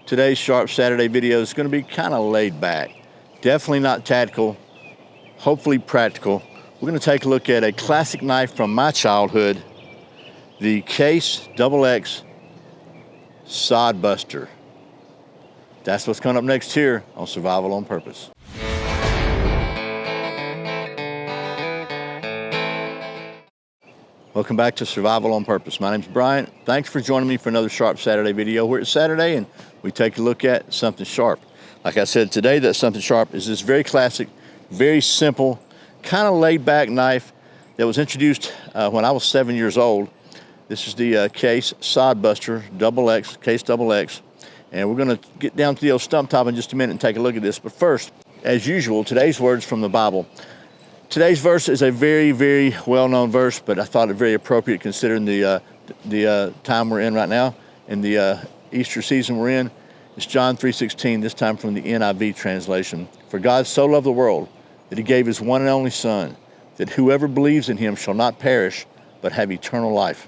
Today's Sharp Saturday video is going to be kind of laid back. Definitely not tactical, hopefully practical. We're going to take a look at a classic knife from my childhood, the Case Sodbuster. That's what's coming up next here on Survival on Purpose. Welcome back to Survival on Purpose. My name's Brian. Thanks for joining me for another Sharp Saturday video where it's Saturday and we take a look at something sharp. Like I said, today that something sharp is this very classic, very simple, kind of laid back knife that was introduced when I was 7 years old. This is the Case Sodbuster XX, Case XX. And we're gonna get down to the old stump top in just a minute and take a look at this. But first, as usual, today's words from the Bible. Today's verse is a very, very well-known verse, but I thought it very appropriate considering the time we're in right now and the Easter season we're in. It's John 3:16, this time from the NIV translation. For God so loved the world that he gave his one and only Son, that whoever believes in him shall not perish, but have eternal life.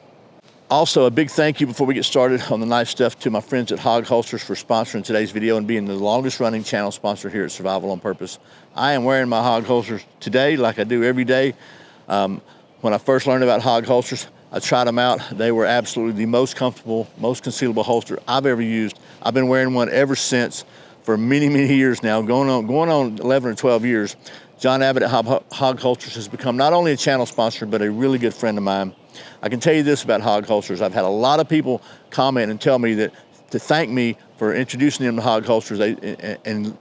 Also, a big thank you before we get started on the knife stuff to my friends at Hog Holsters for sponsoring today's video and being the longest running channel sponsor here at Survival on Purpose. I am wearing my Hog Holsters today like I do every day. When I first learned about Hog Holsters, I tried them out. They were absolutely the most comfortable, most concealable holster I've ever used. I've been wearing one ever since for many, many years now, going on 11 or 12 years. John Abbott at Hog Holsters has become not only a channel sponsor, but a really good friend of mine. I can tell you this about Hog Holsters. I've had a lot of people comment and tell me that to thank me for introducing them to Hog Holsters and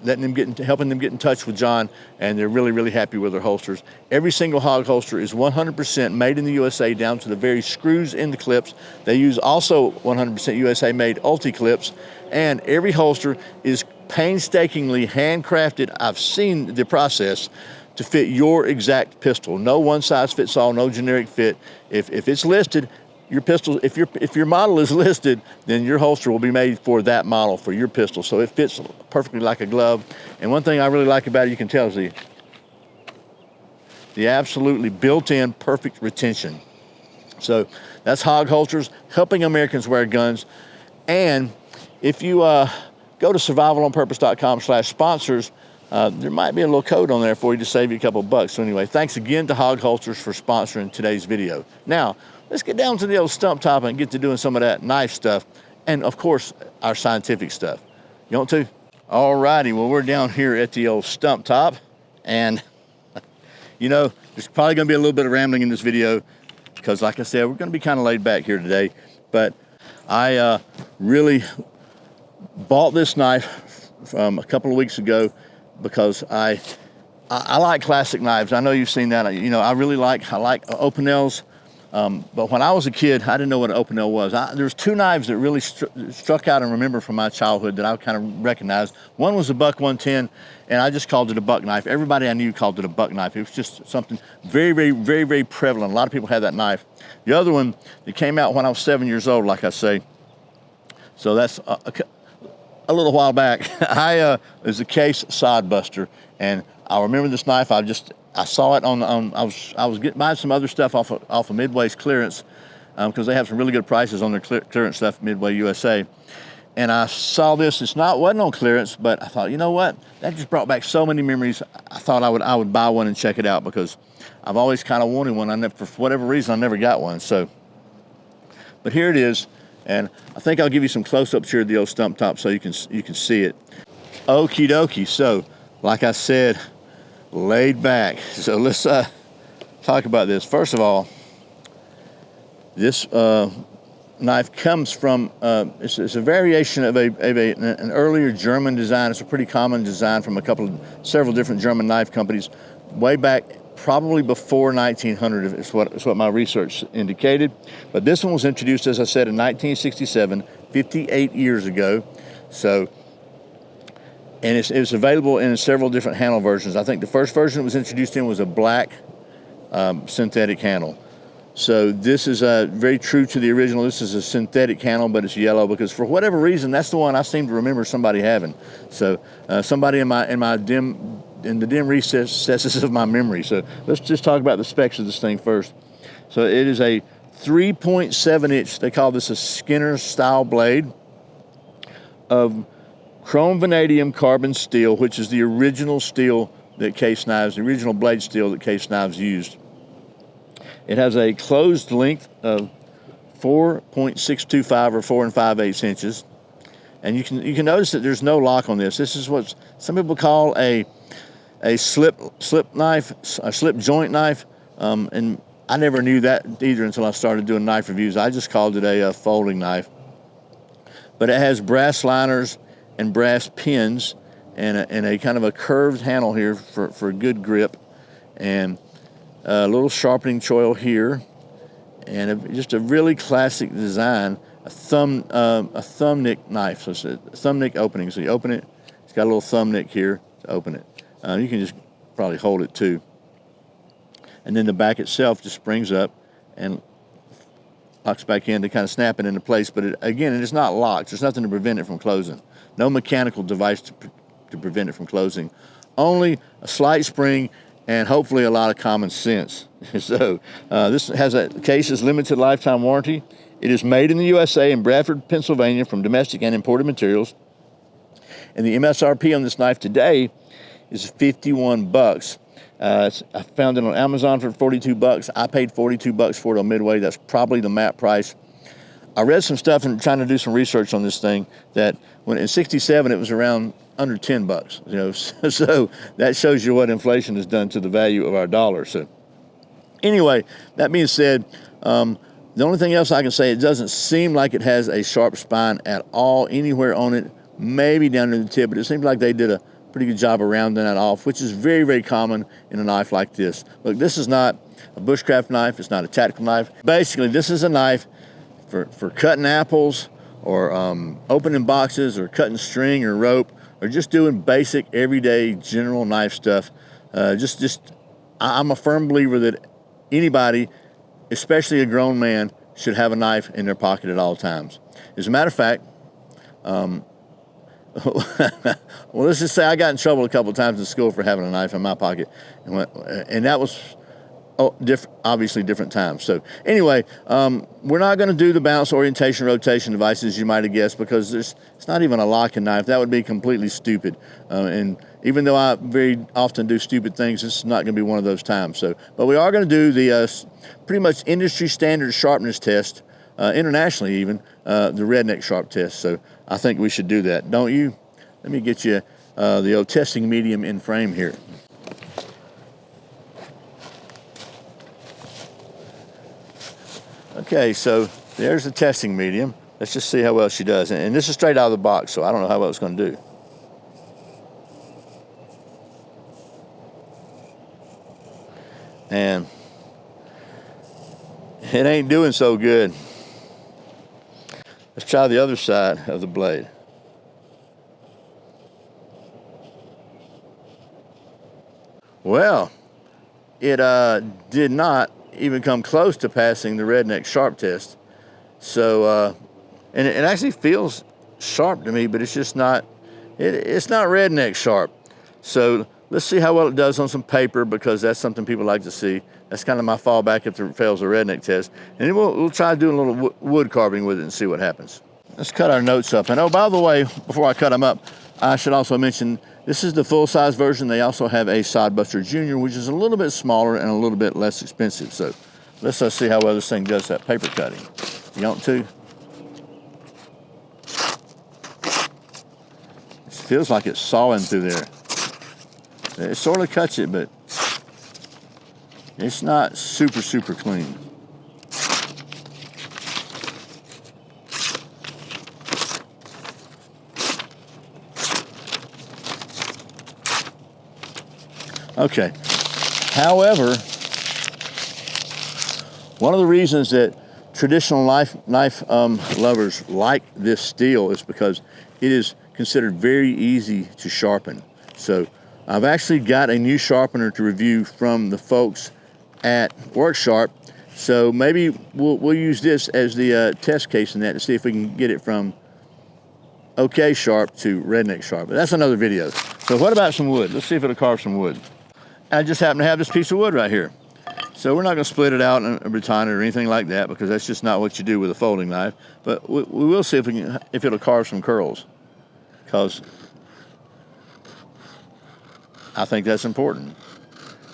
helping them get in touch with John, and they're really, really happy with their holsters. Every single Hog holster is 100% made in the USA down to the very screws in the clips. They use also 100% USA made Ulti clips, and every holster is painstakingly handcrafted. I've seen the process to fit your exact pistol. No one size fits all, no generic fit. If it's listed, your pistol, if your model is listed, then your holster will be made for that model, for your pistol. So it fits perfectly like a glove. And one thing I really like about it, you can tell, is the absolutely built-in perfect retention. So that's Hog Holsters, helping Americans wear guns. And if you go to survivalonpurpose.com/sponsors, there might be a little code on there for you to save you a couple bucks. So anyway, thanks again to Hog Holsters for sponsoring today's video. Now, let's get down to the old stump top and get to doing some of that knife stuff. And of course, our scientific stuff. You want to? All righty, well, we're down here at the old stump top. And, you know, there's probably gonna be a little bit of rambling in this video because like I said, we're gonna be kind of laid back here today. But I really bought this knife from a couple of weeks ago because I like classic knives. I know you've seen that. You know, I like Opinels. But when I was a kid, I didn't know what an Opinel was. There's two knives that really struck out and remember from my childhood that I kind of recognized. One was a Buck 110, and I just called it a buck knife. Everybody I knew called it a buck knife. It was just something very, very, very, very prevalent. A lot of people had that knife. The other one that came out when I was 7 years old, like I say. So that's a little while back. It was a Case Sodbuster, and I remember this knife. I saw it on I was buying some other stuff off of Midway's clearance because they have some really good prices on their clearance stuff, Midway USA. And I saw this. Wasn't on clearance, but I thought, you know what? That just brought back so many memories. I thought I would buy one and check it out because I've always kind of wanted one. For whatever reason, I never got one. So, but here it is. And I think I'll give you some close-ups here at the old stump top so you can see it. Okie dokie. So, like I said, laid back. So let's talk about this. First of all, this knife comes from it's a variation of an earlier German design. It's a pretty common design from several different German knife companies way back. Probably before 1900 is what my research indicated. But this one was introduced, as I said, in 1967, 58 years ago. So, and it's available in several different handle versions. I think the first version it was introduced in was a black synthetic handle. So this is very true to the original. This is a synthetic handle, but it's yellow because for whatever reason, that's the one I seem to remember somebody having. So somebody in the dim recesses of my memory. So let's just talk about the specs of this thing first. So it is a 3.7 inch, they call this a Skinner style blade, of chrome vanadium carbon steel, which is the original steel that Case Knives, the original blade steel that Case Knives used. It has a closed length of 4.625 or 4 5/8 inches. And you can notice that there's no lock on this. This is what some people call a slip knife, a slip joint knife. And I never knew that either until I started doing knife reviews. I just called it a folding knife. But it has brass liners and brass pins and a kind of a curved handle here for good grip, and a little sharpening choil here, and just a really classic design. A thumb nick knife, so it's a thumb nick opening. So you open it, it's got a little thumb nick here to open it. You can just probably hold it too. And then the back itself just springs up and locks back in to kind of snap it into place. But again, it is not locked. There's nothing to prevent it from closing. No mechanical device to prevent it from closing. Only a slight spring and hopefully a lot of common sense. So this has a Case's limited lifetime warranty. It is made in the USA in Bradford, Pennsylvania, from domestic and imported materials. And the MSRP on this knife today is 51 bucks. I found it on Amazon for 42 bucks. I paid 42 bucks for it on Midway. That's probably the MAP price. I read some stuff and trying to do some research on this thing that when in '67 it was around under 10 bucks. You know, so that shows you what inflation has done to the value of our dollar. So anyway, that being said, the only thing else I can say, it doesn't seem like it has a sharp spine at all anywhere on it, maybe down to the tip, but it seems like they did a pretty good job of rounding that off, which is very, very common in a knife like this. Look, this is not a bushcraft knife. It's not a tactical knife. Basically, this is a knife for cutting apples or opening boxes or cutting string or rope or just doing basic, everyday, general knife stuff. I'm a firm believer that anybody, especially a grown man, should have a knife in their pocket at all times. As a matter of fact, well, let's just say I got in trouble a couple of times in school for having a knife in my pocket, and that was obviously different times. So anyway, we're not going to do the balance, orientation, rotation devices you might have guessed, because it's not even a locking knife. That would be completely stupid. And even though I very often do stupid things, this is not going to be one of those times. So, but we are going to do the pretty much industry standard sharpness test, internationally even, the redneck sharp test. So I think we should do that, don't you? Let me get you the old testing medium in frame here. Okay, so there's the testing medium. Let's just see how well she does. And this is straight out of the box, so I don't know how well it's going to do. And it ain't doing so good. Let's try the other side of the blade. Well, it did not even come close to passing the redneck sharp test. So, and it actually feels sharp to me, but it's just not, it's not redneck sharp. So let's see how well it does on some paper, because that's something people like to see. That's kind of my fallback if it fails the redneck test. And then we'll try doing a little wood carving with it and see what happens. Let's cut our notes up. And oh, by the way, before I cut them up, I should also mention, this is the full-size version. They also have a Sodbuster Junior, which is a little bit smaller and a little bit less expensive. So let's see how well this thing does that paper cutting. You want to? It feels like it's sawing through there. It sort of cuts it, but it's not super, super clean. Okay, however, one of the reasons that traditional knife lovers like this steel is because it is considered very easy to sharpen. So I've actually got a new sharpener to review from the folks at WorkSharp. So maybe we'll use this as the test case in that to see if we can get it from OK sharp to redneck sharp. But that's another video. So what about some wood? Let's see if it'll carve some wood. I just happen to have this piece of wood right here. So we're not going to split it out and baton it or anything like that, because that's just not what you do with a folding knife. But we will see if it'll carve some curls. because I think that's important.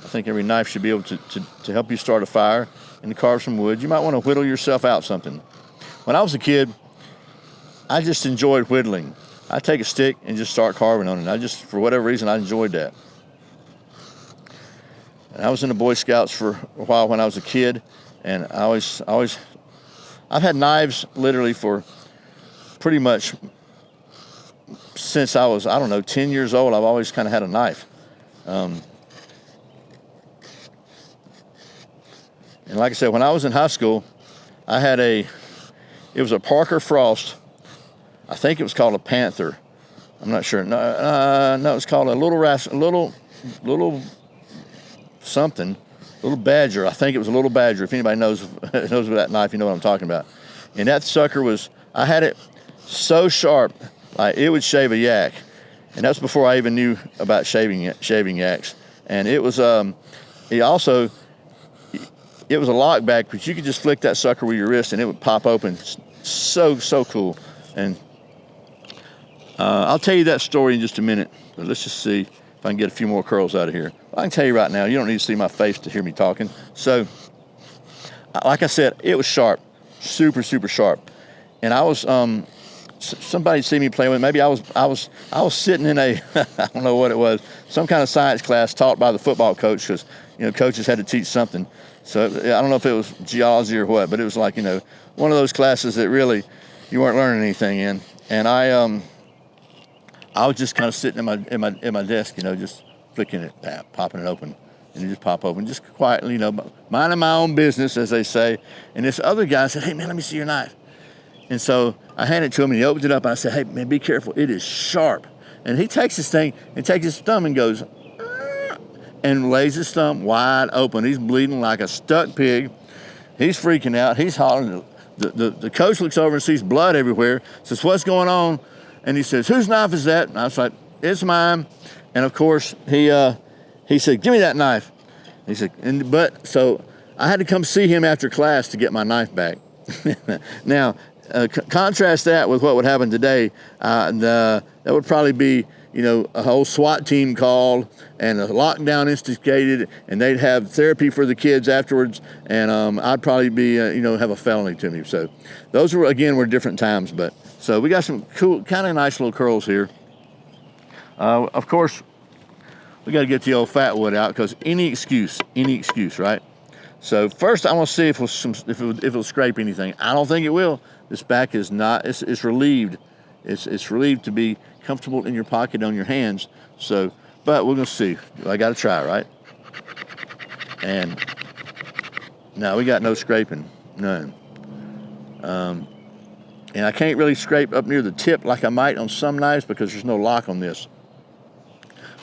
I think every knife should be able to help you start a fire and to carve some wood. You might want to whittle yourself out something. When I was a kid, I just enjoyed whittling. I'd take a stick and just start carving on it. For whatever reason, I enjoyed that. And I was in the Boy Scouts for a while when I was a kid, and I've had knives literally for pretty much since I was, I don't know, 10 years old. I've always kind of had a knife. And like I said, when I was in high school, I had it was a Parker Frost. I think it was called a Panther. I'm not sure. No, it was called a little something, little Badger. I think it was a little Badger. If anybody knows with that knife, you know what I'm talking about. And that sucker I had it so sharp, like it would shave a yak. And that's before I even knew about shaving yaks. And it was, it was a lockback, but you could just flick that sucker with your wrist and it would pop open. So cool. And I'll tell you that story in just a minute, but let's just see if I can get a few more curls out of here. I can tell you right now, you don't need to see my face to hear me talking. So, like I said, it was sharp, super sharp. And I was, somebody see me playing with it. Maybe I was sitting in a, I don't know what it was, some kind of science class taught by the football coach, because, coaches had to teach something. So I don't know if it was geology or what, but it was like, one of those classes that really you weren't learning anything in. And I was just kind of sitting in my desk, just flicking it, popping it open, and it just pop open, just quietly, minding my own business, as they say. And this other guy said, "Hey man, let me see your knife." And so I handed it to him, and he opened it up, and I said, "Hey man, be careful, it is sharp." And he takes this thing and takes his thumb and goes, and lays his thumb wide open. He's bleeding like a stuck pig. He's freaking out. He's hollering. The coach looks over and sees blood everywhere. Says, "What's going on?" And he says, "Whose knife is that?" And I was like, "It's mine." And of course, he said, "Give me that knife." He said, so I had to come see him after class to get my knife back. Now, contrast that with what would happen today. That would probably be, a whole SWAT team called and a lockdown instigated, and they'd have therapy for the kids afterwards, and I'd probably be, have a felony to me. So those were different times. But so we got some cool, kind of nice little curls here. Of course, we got to get the old fat wood out, because any excuse, right? So first, I want to see if it'll scrape anything. I don't think it will. This back is not. It's relieved. It's relieved to be comfortable in your pocket on your hands. So, but we're gonna see. I got to try, right? And now we got no scraping, none. And I can't really scrape up near the tip like I might on some knives, because there's no lock on this.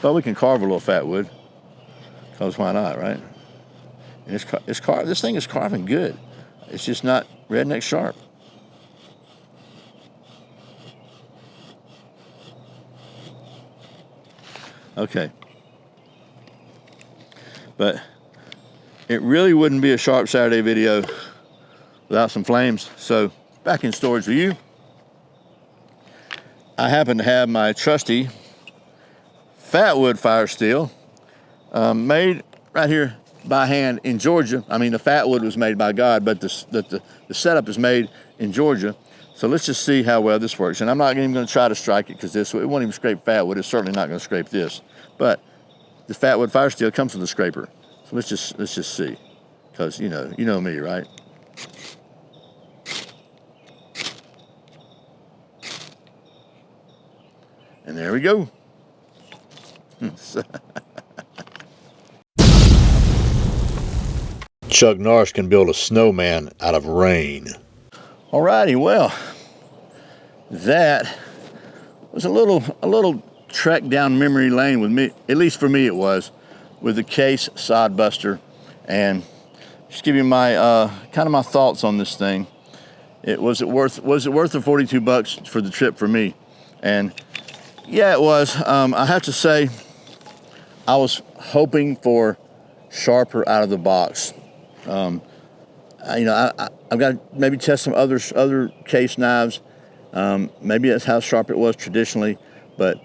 But we can carve a little fat wood, because why not, right? And this thing is carving good. It's just not redneck sharp. Okay. But it really wouldn't be a Sharp Saturday video without some flames. So back in storage with you, I happen to have my trusty fat wood fire steel, made right here by hand in Georgia. I mean, the fat wood was made by God, but the setup is made in Georgia. So let's just see how well this works. And I'm not even going to try to strike it, because it won't even scrape fat wood. It's certainly not going to scrape this. But the fat wood fire steel comes with a scraper. So let's just see, because you know me, right? And there we go. Chuck Norris can build a snowman out of rain. Alrighty, well, that was a little trek down memory lane with me. At least for me, it was, with the Case Sodbuster, and just give you my kind of my thoughts on this thing. Was it worth the $42 for the trip for me? And yeah, it was. I have to say, I was hoping for sharper out of the box. I've got to maybe test some other Case knives. Maybe that's how sharp it was traditionally, but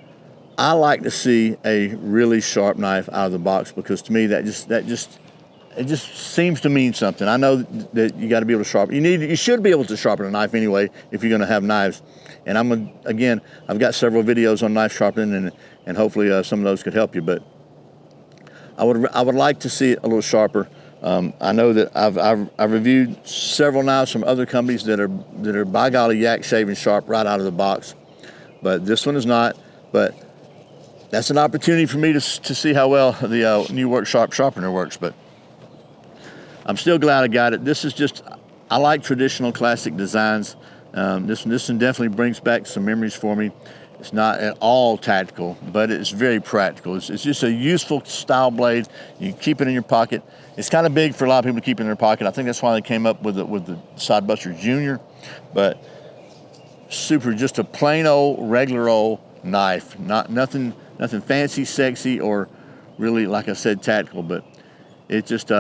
I like to see a really sharp knife out of the box, because to me that just seems to mean something. I know that you got to be able to sharpen. You should be able to sharpen a knife anyway if you're going to have knives. And I've got several videos on knife sharpening, and hopefully some of those could help you. But I would like to see it a little sharper. I know that I've reviewed several knives from other companies that are by golly yak shaving sharp right out of the box, but this one is not. But that's an opportunity for me to see how well the new Work Sharp sharpener works. But I'm still glad I got it. This is just, I like traditional classic designs. This one definitely brings back some memories for me. It's not at all tactical, but it's very practical. It's just a useful style blade. You can keep it in your pocket. It's kind of big for a lot of people to keep in their pocket. I think that's why they came up with the Sodbuster Junior. But super, just a plain old, regular old knife. Nothing fancy, sexy, or really, like I said, tactical. But it's just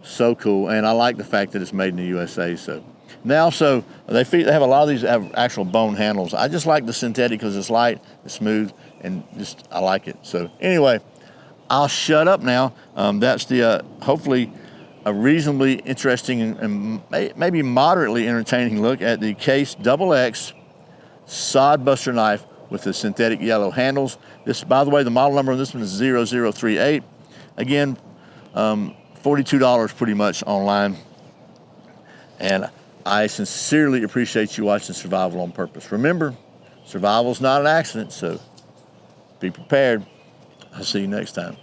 so cool, and I like the fact that it's made in the USA. So. They also, they have a lot of these have actual bone handles. I just like the synthetic because it's light, it's smooth, and just I like it. So anyway, I'll shut up now. That's the hopefully a reasonably interesting and maybe moderately entertaining look at the Case XX Sodbuster knife with the synthetic yellow handles. This, by the way, the model number on this one is 0038. Again, $42 pretty much online. And I sincerely appreciate you watching Survival on Purpose. Remember, survival's not an accident, so be prepared. I'll see you next time.